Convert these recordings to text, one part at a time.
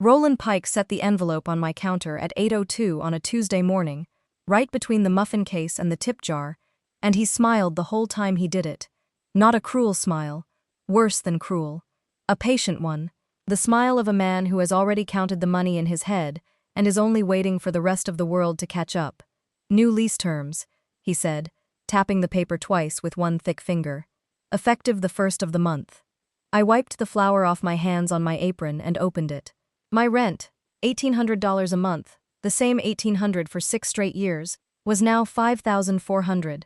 Roland Pike set the envelope on my counter at 8:02 on a Tuesday morning, right between the muffin case and the tip jar, and he smiled the whole time he did it. Not a cruel smile. Worse than cruel. A patient one. The smile of a man who has already counted the money in his head and is only waiting for the rest of the world to catch up. New lease terms, he said, tapping the paper twice with one thick finger. Effective the 1st of the month. I wiped the flour off my hands on my apron and opened it. My rent, $1,800 a month, the same $1,800 for 6 straight years, was now $5,400.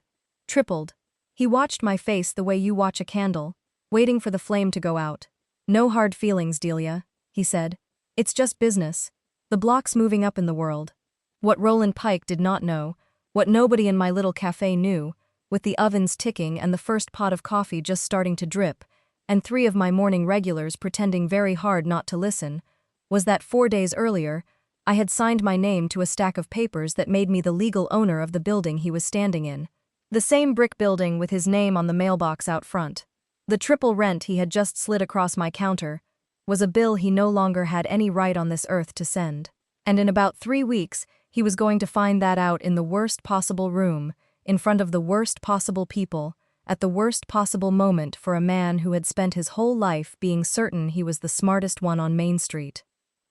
Tripled. He watched my face the way you watch a candle, waiting for the flame to go out. No hard feelings, Delia, he said. It's just business. The block's moving up in the world. What Roland Pike did not know, what nobody in my little cafe knew, with the ovens ticking and the first pot of coffee just starting to drip, and 3 of my morning regulars pretending very hard not to listen, was that 4 days earlier, I had signed my name to a stack of papers that made me the legal owner of the building he was standing in. The same brick building with his name on the mailbox out front. The triple rent he had just slid across my counter was a bill he no longer had any right on this earth to send. And in about 3 weeks, he was going to find that out in the worst possible room, in front of the worst possible people, at the worst possible moment for a man who had spent his whole life being certain he was the smartest one on Main Street.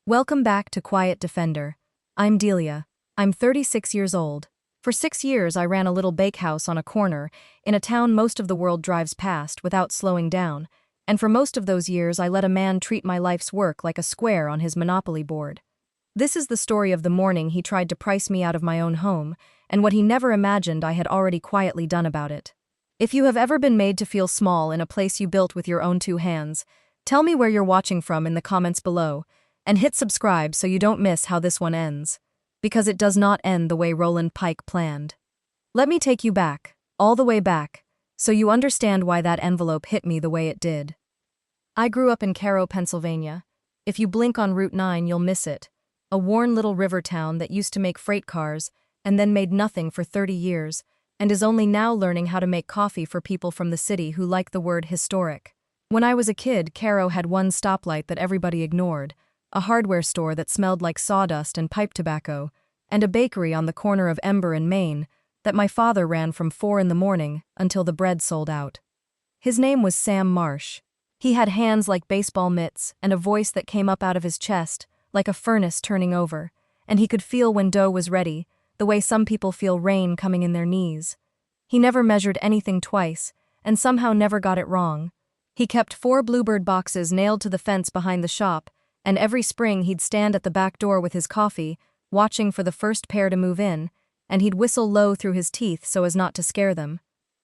Welcome back to Quiet Defender. I'm Delia. I'm 36 years old. For 6 years I ran a little bakehouse on a corner, in a town most of the world drives past without slowing down, and for most of those years I let a man treat my life's work like a square on his Monopoly board. This is the story of the morning he tried to price me out of my own home, and what he never imagined I had already quietly done about it. If you have ever been made to feel small in a place you built with your own 2 hands, tell me where you're watching from in the comments below, and hit subscribe so you don't miss how this one ends. Because it does not end the way Roland Pike planned. Let me take you back, all the way back, so you understand why that envelope hit me the way it did. I grew up in Cairo, Pennsylvania. If you blink on Route 9, you'll miss it. A worn little river town that used to make freight cars, and then made nothing for 30 years, and is only now learning how to make coffee for people from the city who like the word historic. When I was a kid, Cairo had one stoplight that everybody ignored, a hardware store that smelled like sawdust and pipe tobacco, and a bakery on the corner of Ember and Main that my father ran from 4 in the morning until the bread sold out. His name was Sam Marsh. He had hands like baseball mitts and a voice that came up out of his chest, like a furnace turning over, and he could feel when dough was ready, the way some people feel rain coming in their knees. He never measured anything twice, and somehow never got it wrong. He kept 4 Bluebird boxes nailed to the fence behind the shop, and every spring he'd stand at the back door with his coffee, watching for the first pair to move in, and he'd whistle low through his teeth so as not to scare them.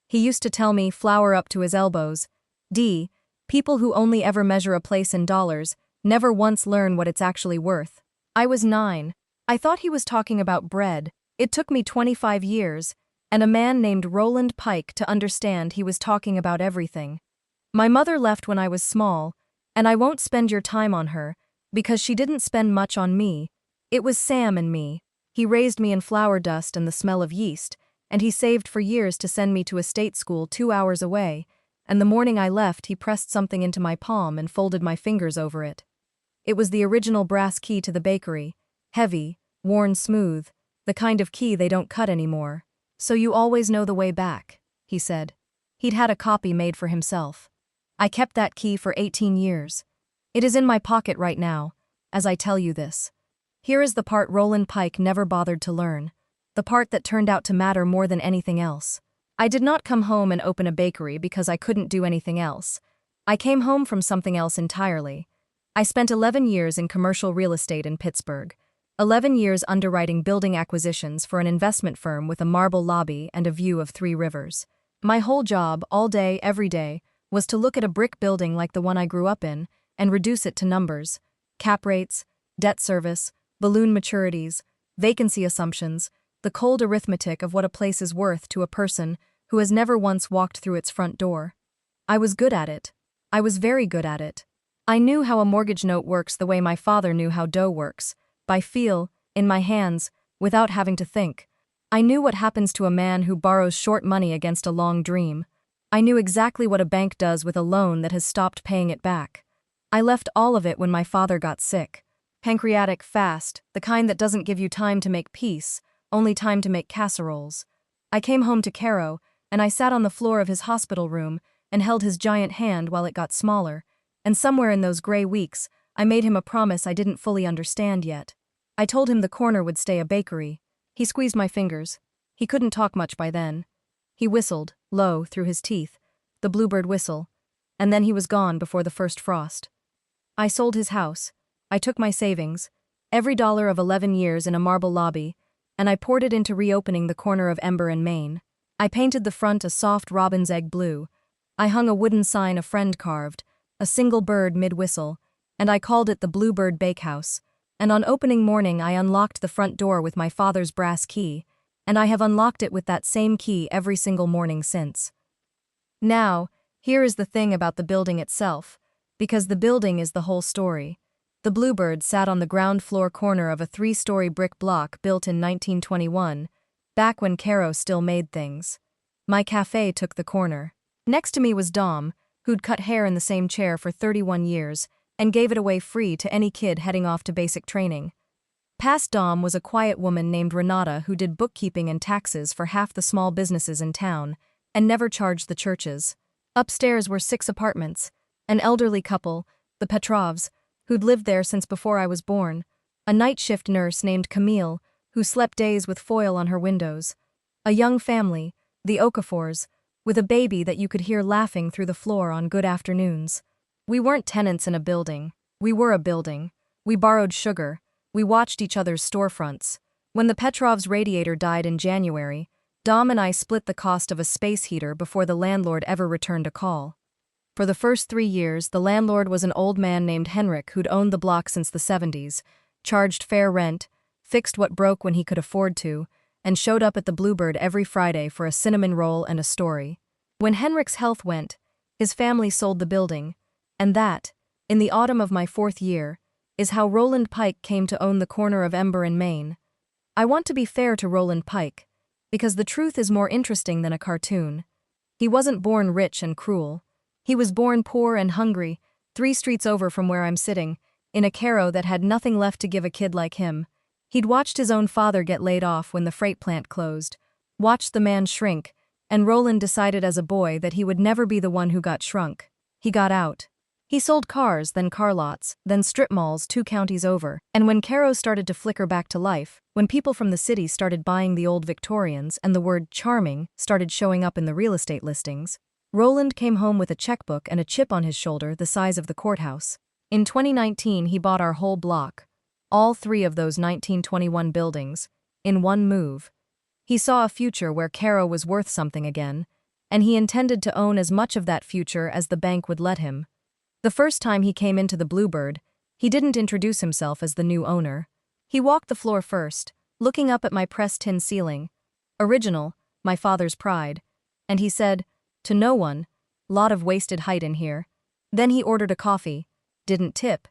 He used to tell me, flour up to his elbows, D, people who only ever measure a place in dollars never once learn what it's actually worth. I was 9. I thought he was talking about bread. It took me 25 years, and a man named Roland Pike to understand he was talking about everything. My mother left when I was small, and I won't spend your time on her, because she didn't spend much on me. It was Sam and me. He raised me in flour dust and the smell of yeast, and he saved for years to send me to a state school 2 hours away, and the morning I left he pressed something into my palm and folded my fingers over it. It was the original brass key to the bakery, heavy, worn smooth, the kind of key they don't cut anymore. So you always know the way back, he said. He'd had a copy made for himself. I kept that key for 18 years. It is in my pocket right now, as I tell you this. Here is the part Roland Pike never bothered to learn, the part that turned out to matter more than anything else. I did not come home and open a bakery because I couldn't do anything else. I came home from something else entirely. I spent 11 years in commercial real estate in Pittsburgh, 11 years underwriting building acquisitions for an investment firm with a marble lobby and a view of 3 rivers. My whole job, all day, every day, was to look at a brick building like the one I grew up in and reduce it to numbers, cap rates, debt service, balloon maturities, vacancy assumptions, the cold arithmetic of what a place is worth to a person who has never once walked through its front door. I was good at it. I was very good at it. I knew how a mortgage note works the way my father knew how dough works, by feel, in my hands, without having to think. I knew what happens to a man who borrows short money against a long dream. I knew exactly what a bank does with a loan that has stopped paying it back. I left all of it when my father got sick. Pancreatic fast, the kind that doesn't give you time to make peace, only time to make casseroles. I came home to Caro, and I sat on the floor of his hospital room and held his giant hand while it got smaller, and somewhere in those gray weeks, I made him a promise I didn't fully understand yet. I told him the corner would stay a bakery. He squeezed my fingers. He couldn't talk much by then. He whistled, low, through his teeth, the bluebird whistle, and then he was gone before the first frost. I sold his house. I took my savings, every dollar of 11 years in a marble lobby, and I poured it into reopening the corner of Ember and Main. I painted the front a soft robin's egg blue. I hung a wooden sign a friend carved, a single bird mid-whistle, and I called it the Bluebird Bakehouse. And on opening morning I unlocked the front door with my father's brass key, and I have unlocked it with that same key every single morning since. Now, here is the thing about the building itself, because the building is the whole story. The Bluebird sat on the ground floor corner of a 3-story brick block built in 1921, back when Caro still made things. My cafe took the corner. Next to me was Dom, who'd cut hair in the same chair for 31 years, and gave it away free to any kid heading off to basic training. Past Dom was a quiet woman named Renata who did bookkeeping and taxes for half the small businesses in town, and never charged the churches. Upstairs were 6 apartments, an elderly couple, the Petrovs, who'd lived there since before I was born, a night shift nurse named Camille, who slept days with foil on her windows, a young family, the Okafors, with a baby that you could hear laughing through the floor on good afternoons. We weren't tenants in a building. We were a building. We borrowed sugar. We watched each other's storefronts. When the Petrovs' radiator died in January, Dom and I split the cost of a space heater before the landlord ever returned a call. For the first 3 years, the landlord was an old man named Henrik who'd owned the block since the 70s, charged fair rent, fixed what broke when he could afford to, and showed up at the Bluebird every Friday for a cinnamon roll and a story. When Henrik's health went, his family sold the building, and that, in the autumn of my 4th year, is how Roland Pike came to own the corner of Ember and Main. I want to be fair to Roland Pike, because the truth is more interesting than a cartoon. He wasn't born rich and cruel. He was born poor and hungry, 3 streets over from where I'm sitting, in a Caro that had nothing left to give a kid like him. He'd watched his own father get laid off when the freight plant closed, watched the man shrink, and Roland decided as a boy that he would never be the one who got shrunk. He got out. He sold cars, then car lots, then strip malls 2 counties over, and when Caro started to flicker back to life, when people from the city started buying the old Victorians and the word charming started showing up in the real estate listings, Roland came home with a checkbook and a chip on his shoulder the size of the courthouse. In 2019 he bought our whole block, all 3 of those 1921 buildings, in one move. He saw a future where Caro was worth something again, and he intended to own as much of that future as the bank would let him. The first time he came into the Bluebird, he didn't introduce himself as the new owner. He walked the floor first, looking up at my pressed tin ceiling. Original, my father's pride. And he said, "To no one, lot of wasted height in here." Then he ordered a coffee, didn't tip,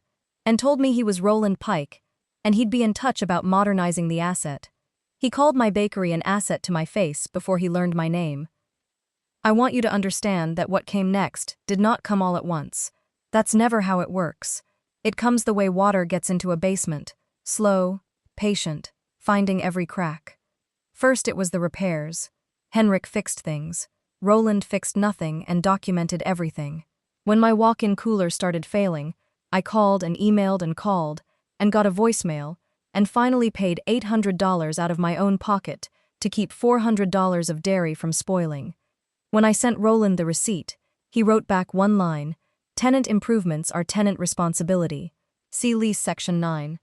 and told me he was Roland Pike, and he'd be in touch about modernizing the asset. He called my bakery an asset to my face before he learned my name. I want you to understand that what came next did not come all at once. That's never how it works. It comes the way water gets into a basement, slow, patient, finding every crack. First it was the repairs. Henrik fixed things. Roland fixed nothing and documented everything. When my walk-in cooler started failing, I called and emailed and called, and got a voicemail, and finally paid $800 out of my own pocket to keep $400 of dairy from spoiling. When I sent Roland the receipt, he wrote back one line: "Tenant improvements are tenant responsibility. See lease section 9.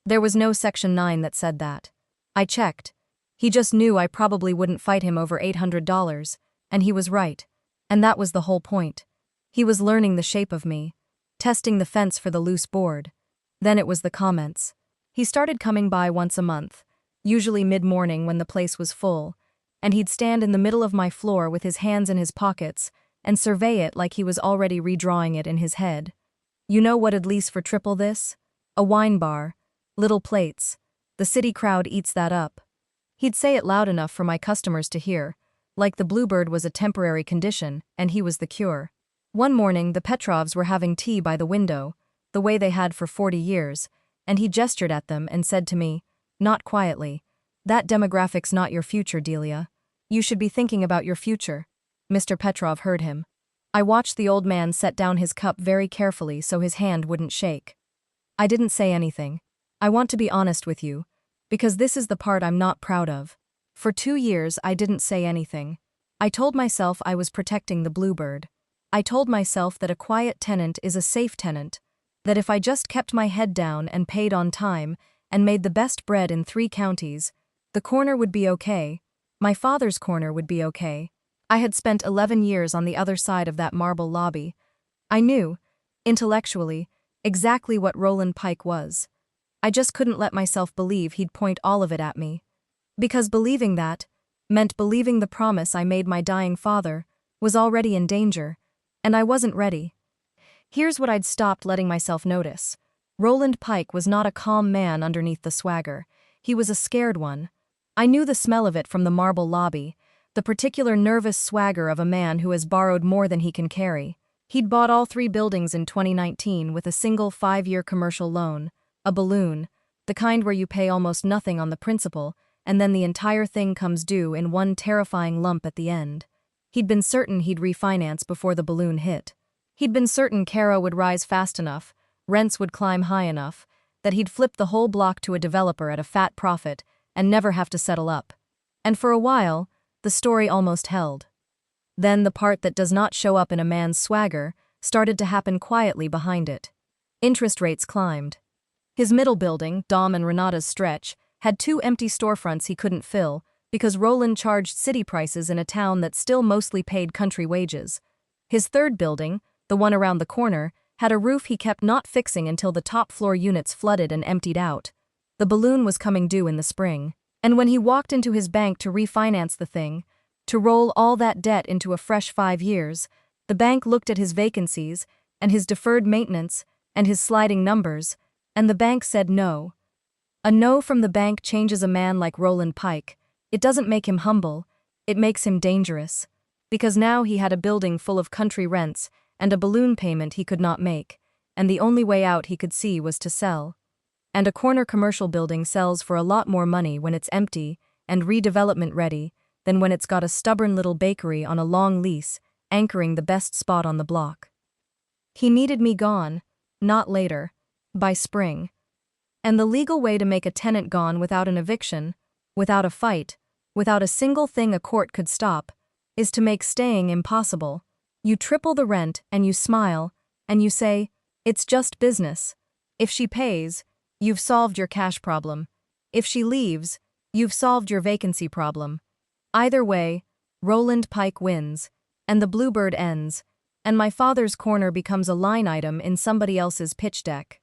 There was no section 9 that said that. I checked. He just knew I probably wouldn't fight him over $800, and he was right. And that was the whole point. He was learning the shape of me, testing the fence for the loose board. Then it was the comments. He started coming by once a month, usually mid-morning when the place was full, and he'd stand in the middle of my floor with his hands in his pockets and survey it like he was already redrawing it in his head. You know what'd lease for triple this? A wine bar, little plates. The city crowd eats that up. He'd say it loud enough for my customers to hear, like the Bluebird was a temporary condition and he was the cure. One morning the Petrovs were having tea by the window, the way they had for 40 years, and he gestured at them and said to me, not quietly, "That demographic's not your future, Delia. You should be thinking about your future." Mr. Petrov heard him. I watched the old man set down his cup very carefully so his hand wouldn't shake. I didn't say anything. I want to be honest with you, because this is the part I'm not proud of. For 2 years I didn't say anything. I told myself I was protecting the bluebird. I told myself that a quiet tenant is a safe tenant, that if I just kept my head down and paid on time and made the best bread in 3 counties, the corner would be okay. My father's corner would be okay. I had spent 11 years on the other side of that marble lobby. I knew, intellectually, exactly what Roland Pike was. I just couldn't let myself believe he'd point all of it at me. Because believing that meant believing the promise I made my dying father was already in danger, and I wasn't ready. Here's what I'd stopped letting myself notice. Roland Pike was not a calm man underneath the swagger. He was a scared one. I knew the smell of it from the marble lobby, the particular nervous swagger of a man who has borrowed more than he can carry. He'd bought all 3 buildings in 2019 with a single 5-year commercial loan, a balloon, the kind where you pay almost nothing on the principal, and then the entire thing comes due in one terrifying lump at the end. He'd been certain he'd refinance before the balloon hit. He'd been certain Caro would rise fast enough, rents would climb high enough, that he'd flip the whole block to a developer at a fat profit and never have to settle up. And for a while, the story almost held. Then the part that does not show up in a man's swagger started to happen quietly behind it. Interest rates climbed. His middle building, Dom and Renata's stretch, had 2 empty storefronts he couldn't fill because Roland charged city prices in a town that still mostly paid country wages. His third building, the one around the corner, had a roof he kept not fixing until the top-floor units flooded and emptied out. The balloon was coming due in the spring. And when he walked into his bank to refinance the thing, to roll all that debt into a fresh 5 years, the bank looked at his vacancies and his deferred maintenance and his sliding numbers, and the bank said no. A no from the bank changes a man like Roland Pike. It doesn't make him humble, it makes him dangerous. Because now he had a building full of country rents and a balloon payment he could not make, and the only way out he could see was to sell. And a corner commercial building sells for a lot more money when it's empty and redevelopment ready than when it's got a stubborn little bakery on a long lease anchoring the best spot on the block. He needed me gone, not later, by spring. And the legal way to make a tenant gone without an eviction, without a fight, without a single thing a court could stop, is to make staying impossible. You triple the rent and you smile, and you say, "It's just business. If she pays, you've solved your cash problem. If she leaves, you've solved your vacancy problem." Either way, Roland Pike wins, and the bluebird ends, and my father's corner becomes a line item in somebody else's pitch deck.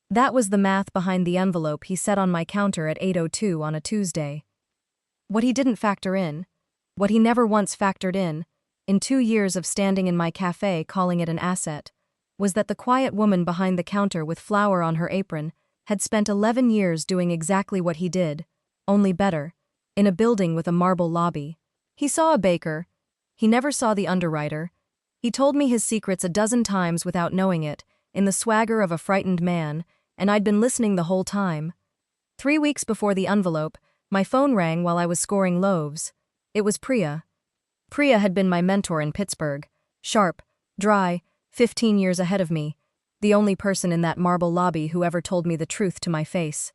That was the math behind the envelope he set on my counter at 8:02 on a Tuesday. What he didn't factor in, what he never once factored in 2 years of standing in my cafe calling it an asset, was that the quiet woman behind the counter with flour on her apron had spent 11 years doing exactly what he did, only better, in a building with a marble lobby. He saw a baker. He never saw the underwriter. He told me his secrets a dozen times without knowing it, in the swagger of a frightened man, and I'd been listening the whole time. 3 weeks before the envelope, my phone rang while I was scoring loaves. It was Priya. Priya had been my mentor in Pittsburgh. Sharp, dry, 15 years ahead of me. The only person in that marble lobby who ever told me the truth to my face.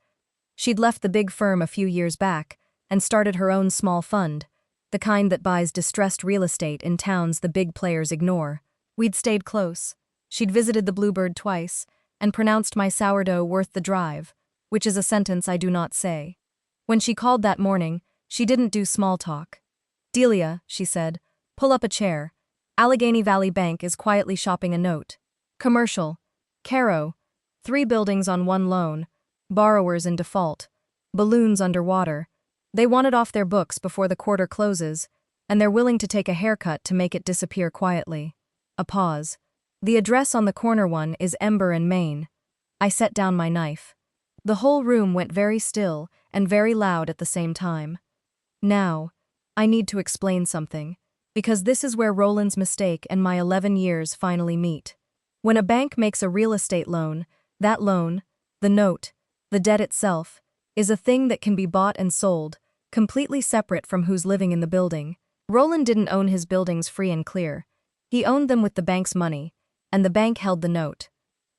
She'd left the big firm a few years back and started her own small fund, the kind that buys distressed real estate in towns the big players ignore. We'd stayed close. She'd visited the Bluebird twice and pronounced my sourdough worth the drive, which is a sentence I do not say. When she called that morning, she didn't do small talk. "Delia," she said, "pull up a chair. Allegheny Valley Bank is quietly shopping a note. Commercial. Caro. 3 buildings on 1 loan. Borrowers in default. Balloons underwater. They want it off their books before the quarter closes, and they're willing to take a haircut to make it disappear quietly." A pause. "The address on the corner one is Ember and Maine." I set down my knife. The whole room went very still and very loud at the same time. Now, I need to explain something, because this is where Roland's mistake and my 11 years finally meet. When a bank makes a real estate loan, that loan, the note, The debt itself is a thing that can be bought and sold, completely separate from who's living in the building. Roland didn't own his buildings free and clear. He owned them with the bank's money, and the bank held the note.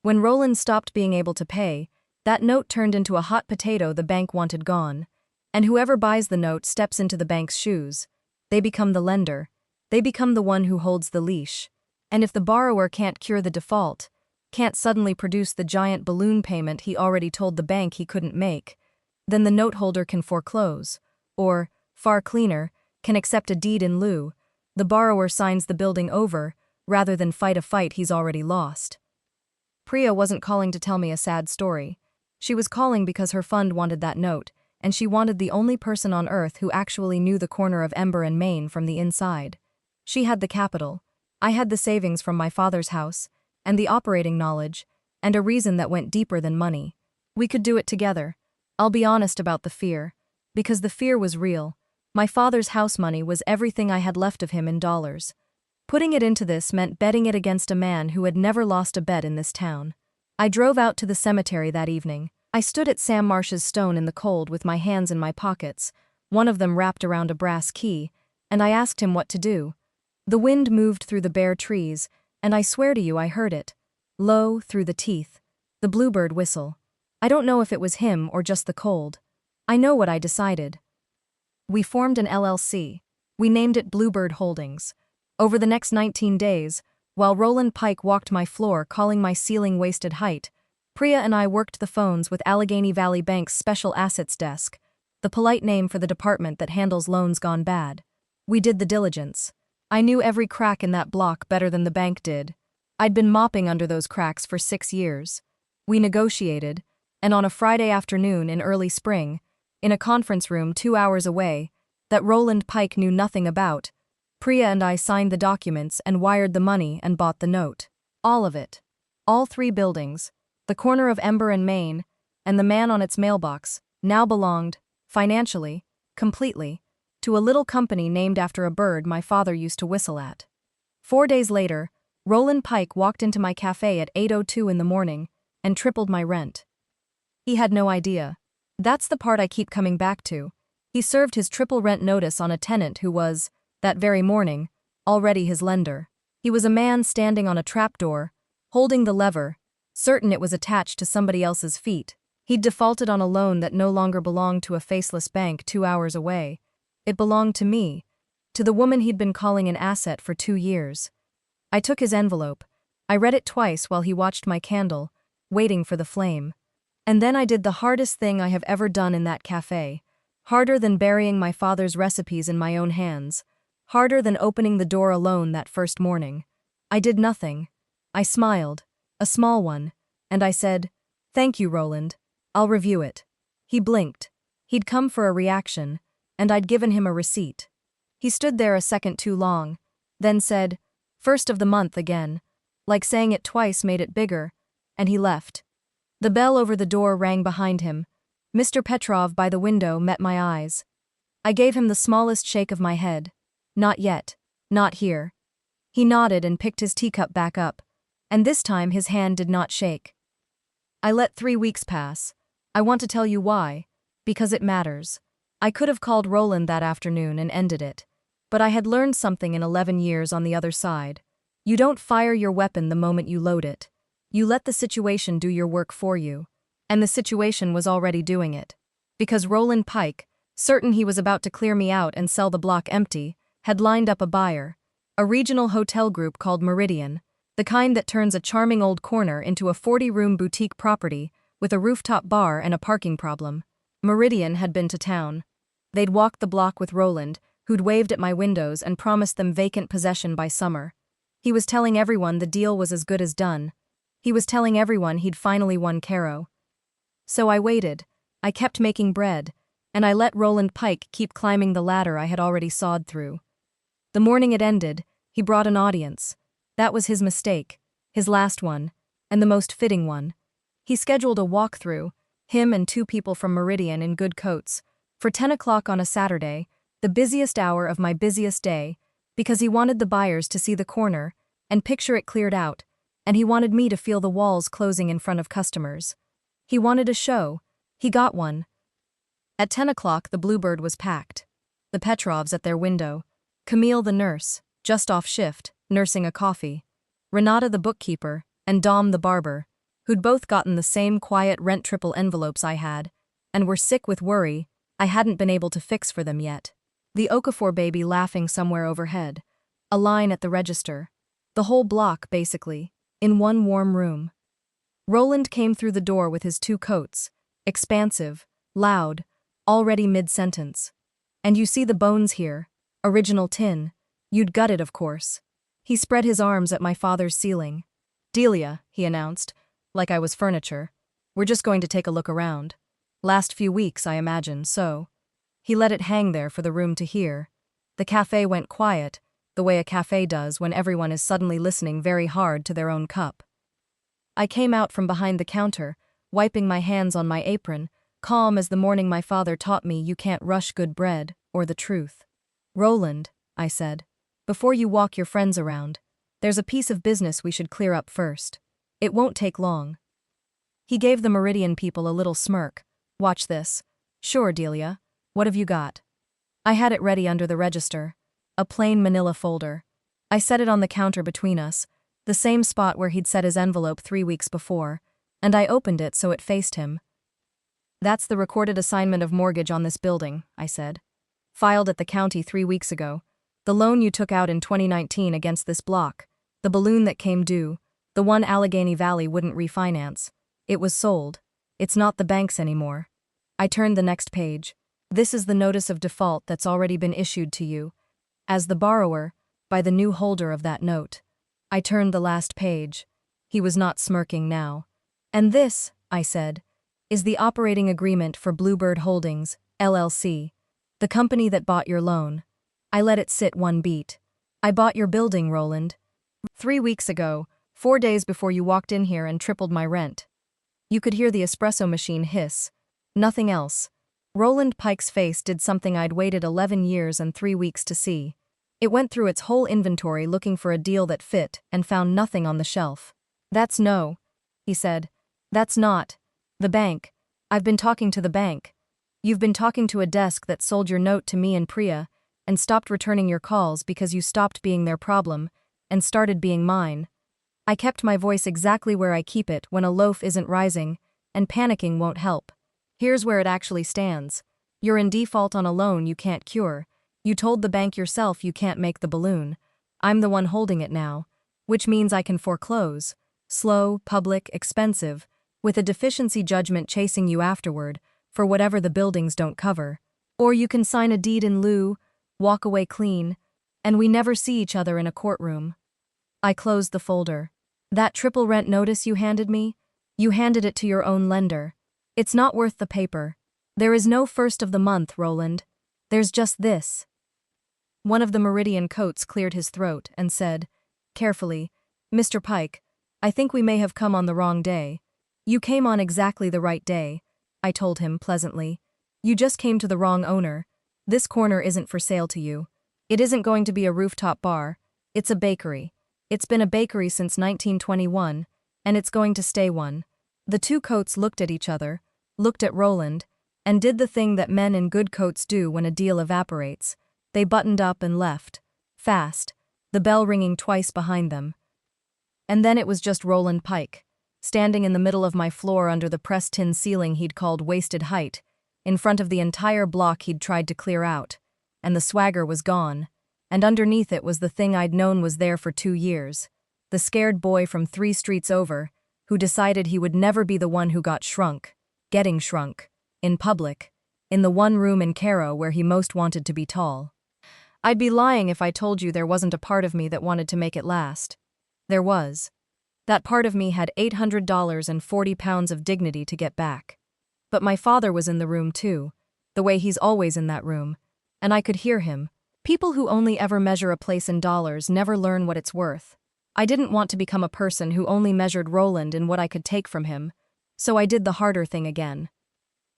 When Roland stopped being able to pay, that note turned into a hot potato the bank wanted gone. And whoever buys the note steps into the bank's shoes. They become the lender. They become the one who holds the leash. And if the borrower can't cure the default, can't suddenly produce the giant balloon payment he already told the bank he couldn't make, then the note holder can foreclose, or, far cleaner, can accept a deed in lieu. The borrower signs the building over, rather than fight a fight he's already lost. Priya wasn't calling to tell me a sad story. She was calling because her fund wanted that note, and she wanted the only person on earth who actually knew the corner of Ember and Main from the inside. She had the capital. I had the savings from my father's house, and the operating knowledge, and a reason that went deeper than money. We could do it together. I'll be honest about the fear, because the fear was real. My father's house money was everything I had left of him in dollars. Putting it into this meant betting it against a man who had never lost a bet in this town. I drove out to the cemetery that evening. I stood at Sam Marsh's stone in the cold with my hands in my pockets, one of them wrapped around a brass key, and I asked him what to do. The wind moved through the bare trees, and I swear to you I heard it. Low, through the teeth. The bluebird whistle. I don't know if it was him or just the cold. I know what I decided. We formed an LLC. We named it Bluebird Holdings. Over the next 19 days, while Roland Pike walked my floor calling my ceiling wasted height, Priya and I worked the phones with Allegheny Valley Bank's Special Assets Desk, the polite name for the department that handles loans gone bad. We did the diligence. I knew every crack in that block better than the bank did. I'd been mopping under those cracks for 6 years. We negotiated, and on a Friday afternoon in early spring, in a conference room 2 hours away, that Roland Pike knew nothing about, Priya and I signed the documents and wired the money and bought the note. All of it. All 3 buildings, the corner of Ember and Main, and the man on its mailbox, now belonged, financially, completely, to a little company named after a bird my father used to whistle at. 4 days later, Roland Pike walked into my cafe at 8:02 in the morning and tripled my rent. He had no idea. That's the part I keep coming back to. He served his triple rent notice on a tenant who was, that very morning, already his lender. He was a man standing on a trapdoor, holding the lever, certain it was attached to somebody else's feet. He'd defaulted on a loan that no longer belonged to a faceless bank 2 hours away. It belonged to me, to the woman he'd been calling an asset for 2 years. I took his envelope. I read it twice while he watched my candle, waiting for the flame. And then I did the hardest thing I have ever done in that cafe, harder than burying my father's recipes in my own hands, harder than opening the door alone that first morning. I did nothing. I smiled, a small one, and I said, "Thank you, Roland. I'll review it." He blinked. He'd come for a reaction, and I'd given him a receipt. He stood there a second too long, then said, "First of the month again," like saying it twice made it bigger, and he left. The bell over the door rang behind him. Mr. Petrov by the window met my eyes. I gave him the smallest shake of my head. "Not yet. Not here." He nodded and picked his teacup back up, and this time his hand did not shake. I let 3 weeks pass. I want to tell you why. Because it matters. I could have called Roland that afternoon and ended it. But I had learned something in 11 years on the other side. You don't fire your weapon the moment you load it. You let the situation do your work for you. And the situation was already doing it. Because Roland Pike, certain he was about to clear me out and sell the block empty, had lined up a buyer. A regional hotel group called Meridian, the kind that turns a charming old corner into a 40-room boutique property with a rooftop bar and a parking problem. Meridian had been to town. They'd walked the block with Roland, who'd waved at my windows and promised them vacant possession by summer. He was telling everyone the deal was as good as done. He was telling everyone he'd finally won Caro. So I waited. I kept making bread, and I let Roland Pike keep climbing the ladder I had already sawed through. The morning it ended, he brought an audience. That was his mistake, his last one, and the most fitting one. He scheduled a walkthrough, him and 2 people from Meridian in good coats, for 10 o'clock on a Saturday, the busiest hour of my busiest day, because he wanted the buyers to see the corner and picture it cleared out, and he wanted me to feel the walls closing in front of customers. He wanted a show, He got one. At 10 o'clock, the Bluebird was packed. The Petrovs at their window. Camille the nurse, just off shift, nursing a coffee. Renata the bookkeeper, and Dom the barber, who'd both gotten the same quiet rent triple envelopes I had, and were sick with worry I hadn't been able to fix for them yet. The Okafor baby laughing somewhere overhead. A line at the register. The whole block, basically, in one warm room. Roland came through the door with his 2 coats, expansive, loud, already mid-sentence. And you see the bones here, original tin. You'd gut it, of course. He spread his arms at my father's ceiling. Delia, he announced, like I was furniture. We're just going to take a look around. Last few weeks, I imagine, so. He let it hang there for the room to hear. The cafe went quiet, the way a cafe does when everyone is suddenly listening very hard to their own cup. I came out from behind the counter, wiping my hands on my apron, calm as the morning my father taught me you can't rush good bread, or the truth. Roland, I said, before you walk your friends around, there's a piece of business we should clear up first. It won't take long. He gave the Meridian people a little smirk. Watch this. Sure, Delia. What have you got? I had it ready under the register. A plain manila folder. I set it on the counter between us, the same spot where he'd set his envelope 3 weeks before, and I opened it so it faced him. That's the recorded assignment of mortgage on this building, I said. Filed at the county 3 weeks ago. The loan you took out in 2019 against this block. The balloon that came due. The one Allegheny Valley wouldn't refinance. It was sold. It's not the bank's anymore. I turned the next page. This is the notice of default that's already been issued to you, as the borrower, by the new holder of that note. I turned the last page. He was not smirking now. And this, I said, is the operating agreement for Bluebird Holdings, LLC, the company that bought your loan. I let it sit one beat. I bought your building, Roland. 3 weeks ago, 4 days before you walked in here and tripled my rent. You could hear the espresso machine hiss. Nothing else. Roland Pike's face did something I'd waited 11 years and 3 weeks to see. It went through its whole inventory looking for a deal that fit and found nothing on the shelf. That's no, he said. That's not. The bank. I've been talking to the bank. You've been talking to a desk that sold your note to me and Priya and stopped returning your calls because you stopped being their problem and started being mine. I kept my voice exactly where I keep it when a loaf isn't rising, and panicking won't help. Here's where it actually stands. You're in default on a loan you can't cure. You told the bank yourself you can't make the balloon. I'm the one holding it now, which means I can foreclose. Slow, public, expensive, with a deficiency judgment chasing you afterward for whatever the buildings don't cover. Or you can sign a deed in lieu, walk away clean, and we never see each other in a courtroom. I closed the folder. That triple rent notice you handed me? You handed it to your own lender. It's not worth the paper. There is no first of the month, Roland. There's just this. One of the Meridian coats cleared his throat and said, carefully, Mr. Pike, I think we may have come on the wrong day. You came on exactly the right day, I told him pleasantly. You just came to the wrong owner. This corner isn't for sale to you. It isn't going to be a rooftop bar. It's a bakery. It's been a bakery since 1921, and it's going to stay one. The 2 coats looked at each other, looked at Roland, and did the thing that men in good coats do when a deal evaporates. They buttoned up and left. Fast, the bell ringing twice behind them. And then it was just Roland Pike, standing in the middle of my floor under the pressed tin ceiling he'd called wasted height, in front of the entire block he'd tried to clear out, and the swagger was gone, and underneath it was the thing I'd known was there for 2 years, the scared boy from 3 streets over, who decided he would never be the one who got shrunk, getting shrunk, in public, in the one room in Cairo where he most wanted to be tall. I'd be lying if I told you there wasn't a part of me that wanted to make it last. There was. That part of me had $800 and 40 pounds of dignity to get back. But my father was in the room too, the way he's always in that room, and I could hear him. People who only ever measure a place in dollars never learn what it's worth. I didn't want to become a person who only measured Roland in what I could take from him, so I did the harder thing again.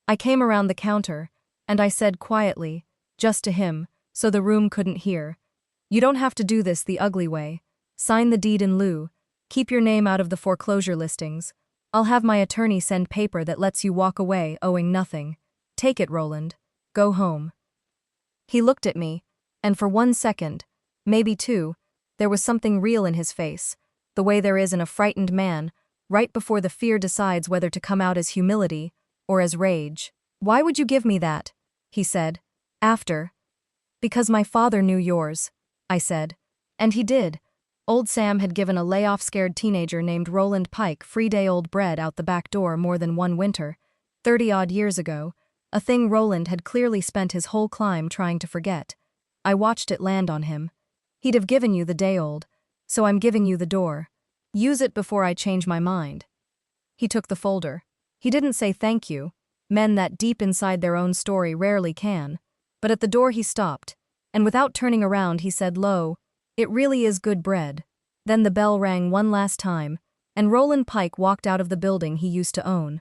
I came around the counter, and I said quietly, just to him, so the room couldn't hear, you don't have to do this the ugly way. Sign the deed in lieu. Keep your name out of the foreclosure listings. I'll have my attorney send paper that lets you walk away owing nothing. Take it, Roland. Go home." He looked at me, and for 1 second, maybe two, there was something real in his face, the way there is in a frightened man, right before the fear decides whether to come out as humility or as rage. "Why would you give me that?" he said. "After." "Because my father knew yours," I said. And he did. Old Sam had given a layoff-scared teenager named Roland Pike free-day-old bread out the back door more than one winter, 30-odd years ago, a thing Roland had clearly spent his whole climb trying to forget. I watched it land on him. "He'd have given you the day-old, so I'm giving you the door. Use it before I change my mind." He took the folder. He didn't say thank you. Men that deep inside their own story rarely can. But at the door he stopped, and without turning around he said low, "It really is good bread." Then the bell rang one last time, and Roland Pike walked out of the building he used to own.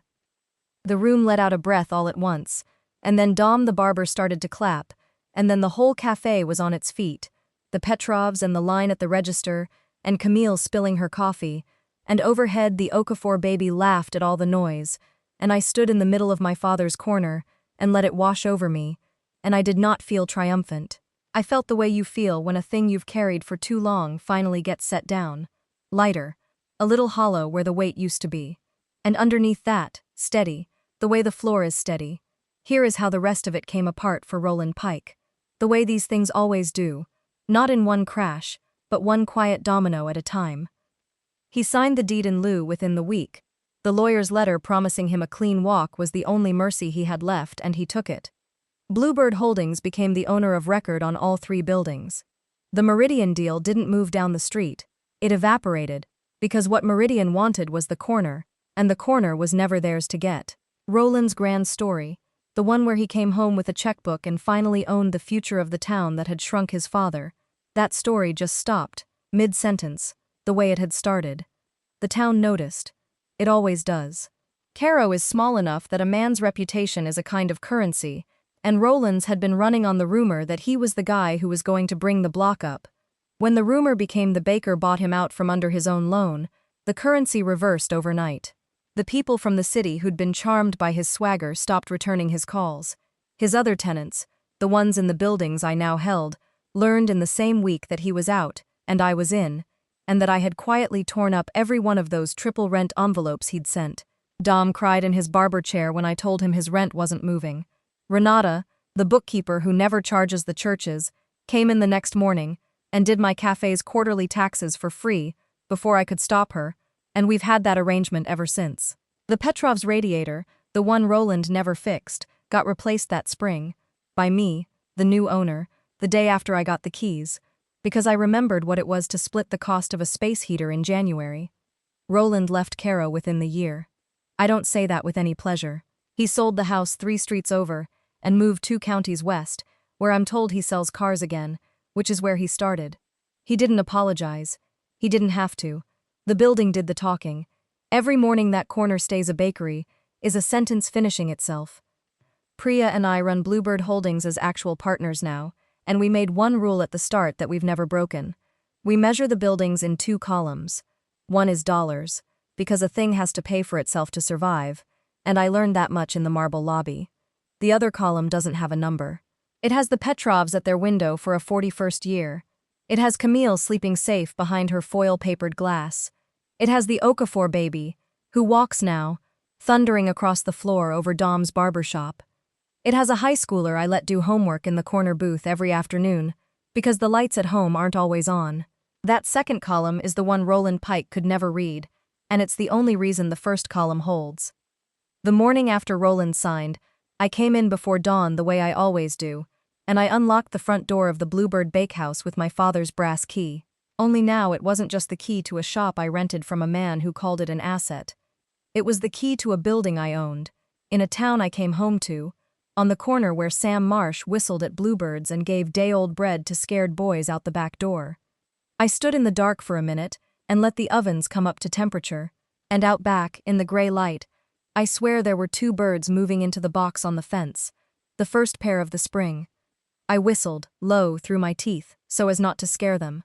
The room let out a breath all at once, and then Dom the barber started to clap, and then the whole cafe was on its feet, the Petrovs and the line at the register, and Camille spilling her coffee, and overhead the Okafor baby laughed at all the noise, and I stood in the middle of my father's corner and let it wash over me, and I did not feel triumphant. I felt the way you feel when a thing you've carried for too long finally gets set down. Lighter, a little hollow where the weight used to be. And underneath that, steady, the way the floor is steady. Here is how the rest of it came apart for Roland Pike. The way these things always do. Not in one crash, but one quiet domino at a time. He signed the deed in lieu within the week. The lawyer's letter promising him a clean walk was the only mercy he had left, and he took it. Bluebird Holdings became the owner of record on all 3 buildings. The Meridian deal didn't move down the street. It evaporated, because what Meridian wanted was the corner, and the corner was never theirs to get. Roland's grand story, the one where he came home with a checkbook and finally owned the future of the town that had shrunk his father, that story just stopped, mid-sentence, the way it had started. The town noticed. It always does. Caro is small enough that a man's reputation is a kind of currency, and Roland's had been running on the rumor that he was the guy who was going to bring the block up. When the rumor became the baker bought him out from under his own loan, the currency reversed overnight. The people from the city who'd been charmed by his swagger stopped returning his calls. His other tenants, the ones in the buildings I now held, learned in the same week that he was out, and I was in, and that I had quietly torn up every one of those triple rent envelopes he'd sent. Dom cried in his barber chair when I told him his rent wasn't moving. Renata, the bookkeeper who never charges the churches, came in the next morning and did my cafe's quarterly taxes for free before I could stop her, and we've had that arrangement ever since. The Petrov's radiator, the one Roland never fixed, got replaced that spring, by me, the new owner, the day after I got the keys, because I remembered what it was to split the cost of a space heater in January. Roland left Caro within the year. I don't say that with any pleasure. He sold the house 3 streets over and moved 2 counties west, where I'm told he sells cars again, which is where he started. He didn't apologize. He didn't have to. The building did the talking. Every morning that corner stays a bakery is a sentence finishing itself. Priya and I run Bluebird Holdings as actual partners now, and we made one rule at the start that we've never broken. We measure the buildings in 2 columns. One is dollars, because a thing has to pay for itself to survive, and I learned that much in the marble lobby. The other column doesn't have a number. It has the Petrovs at their window for a 41st year. It has Camille sleeping safe behind her foil-papered glass. It has the Okafor baby, who walks now, thundering across the floor over Dom's barbershop. It has a high schooler I let do homework in the corner booth every afternoon, because the lights at home aren't always on. That second column is the one Roland Pike could never read, and it's the only reason the first column holds. The morning after Roland signed, I came in before dawn the way I always do, and I unlocked the front door of the Bluebird Bakehouse with my father's brass key. Only now it wasn't just the key to a shop I rented from a man who called it an asset. It was the key to a building I owned, in a town I came home to, on the corner where Sam Marsh whistled at bluebirds and gave day-old bread to scared boys out the back door. I stood in the dark for a minute and let the ovens come up to temperature, and out back, in the gray light, I swear there were 2 birds moving into the box on the fence, the first pair of the spring. I whistled, low, through my teeth, so as not to scare them.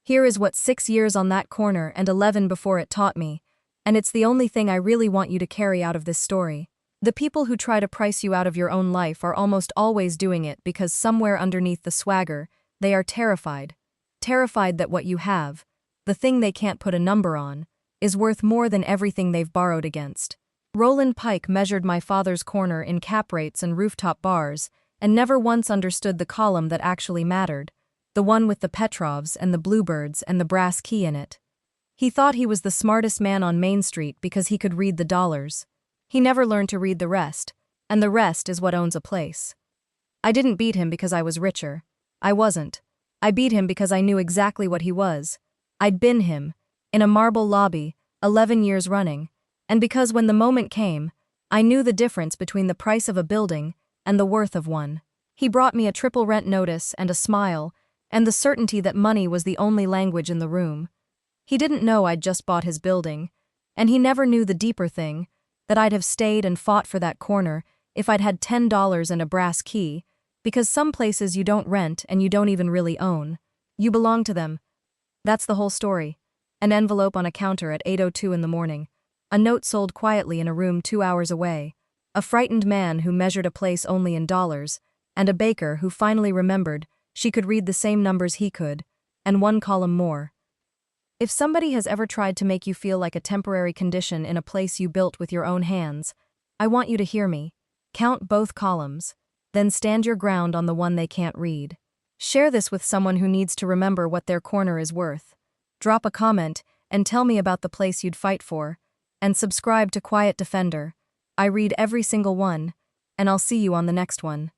Here is what 6 years on that corner and 11 before it taught me. And it's the only thing I really want you to carry out of this story. The people who try to price you out of your own life are almost always doing it because somewhere underneath the swagger, they are terrified. Terrified that what you have, the thing they can't put a number on, is worth more than everything they've borrowed against. Roland Pike measured my father's corner in cap rates and rooftop bars, and never once understood the column that actually mattered, the one with the Petrovs and the Bluebirds and the brass key in it. He thought he was the smartest man on Main Street because he could read the dollars. He never learned to read the rest, and the rest is what owns a place. I didn't beat him because I was richer. I wasn't. I beat him because I knew exactly what he was. I'd been him, in a marble lobby, 11 years running, and because when the moment came, I knew the difference between the price of a building and the worth of one. He brought me a triple rent notice and a smile, and the certainty that money was the only language in the room. He didn't know I'd just bought his building, and he never knew the deeper thing, that I'd have stayed and fought for that corner if I'd had $10 and a brass key, because some places you don't rent and you don't even really own. You belong to them. That's the whole story. An envelope on a counter at 8:02 in the morning. A note sold quietly in a room 2 hours away. A frightened man who measured a place only in dollars, and a baker who finally remembered she could read the same numbers he could, and one column more. If somebody has ever tried to make you feel like a temporary condition in a place you built with your own hands, I want you to hear me. Count both columns, then stand your ground on the one they can't read. Share this with someone who needs to remember what their corner is worth. Drop a comment and tell me about the place you'd fight for, and subscribe to Quiet Defender. I read every single one, and I'll see you on the next one.